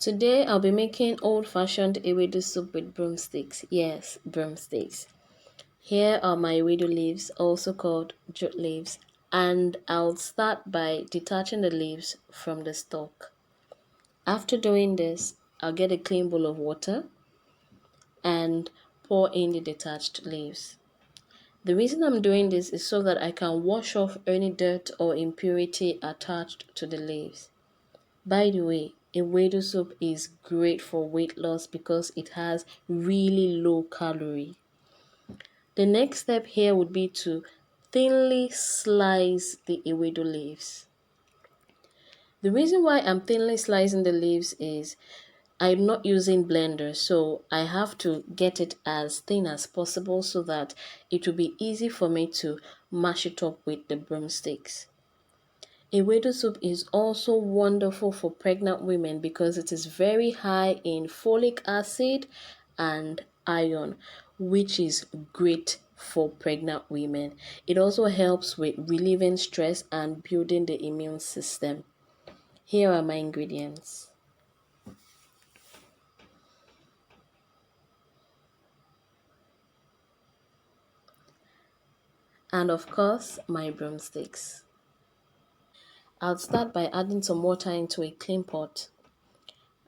Today I'll be making old-fashioned Ewedu soup with broomsticks. Yes, broomsticks. Here are my Ewedu leaves, also called jute leaves, and I'll start by detaching the leaves from the stalk. After doing this, I'll get a clean bowl of water and pour in the detached leaves. The reason I'm doing this is so that I can wash off any dirt or impurity attached to the leaves. By the way, Ewedu soup is great for weight loss because it has really low calorie. The next step here would be to thinly slice the Ewedu leaves. The reason why I'm thinly slicing the leaves is I'm not using blender, so I have to get it as thin as possible so that it will be easy for me to mash it up with the broomsticks. Ewedu soup is also wonderful for pregnant women because it is very high in folic acid and iron, which is great for pregnant women. It also helps with relieving stress and building the immune system. Here are my ingredients. And of course, my broomsticks. I'll start by adding some water into a clean pot.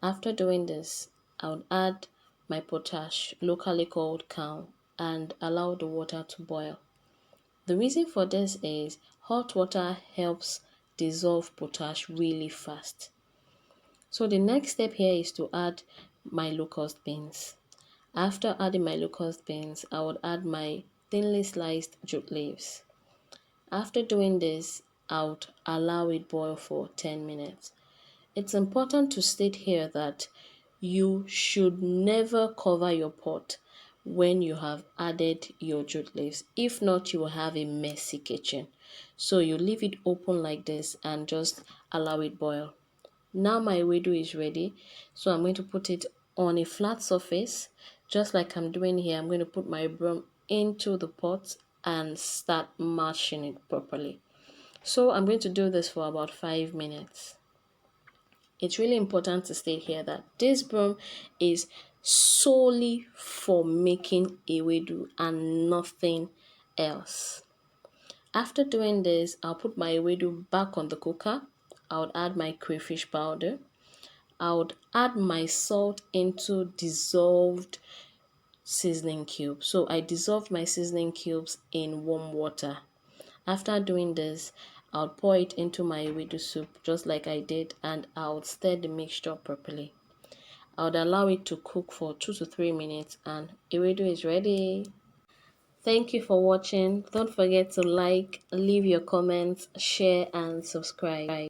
After doing this, I would add my potash, locally called cow, and allow the water to boil. The reason for this is hot water helps dissolve potash really fast. So the next step here is to add my locust beans. After adding my locust beans, I would add my thinly sliced jute leaves. After doing this, I would allow it boil for 10 minutes. It's important to state here that you should never cover your pot when you have added your jute leaves. If not, you will have a messy kitchen. So you leave it open like this and just allow it boil. Now my ewedu is ready, so I'm going to put it on a flat surface. Just like I'm doing here, I'm going to put my broom into the pot and start mashing it properly. So I'm going to do this for about 5 minutes. It's really important to state here that this broom is solely for making ewedu and nothing else. After doing this, I'll put my ewedu back on the cooker. I would add my crayfish powder. I would add my salt into dissolved seasoning cubes. So I dissolved my seasoning cubes in warm water. After doing this, I'll pour it into my ewedu soup just like I did, and I'll stir the mixture properly. I would allow it to cook for 2 to 3 minutes and ewedu is ready. Thank you for watching. Don't forget to like, leave your comments, share and subscribe.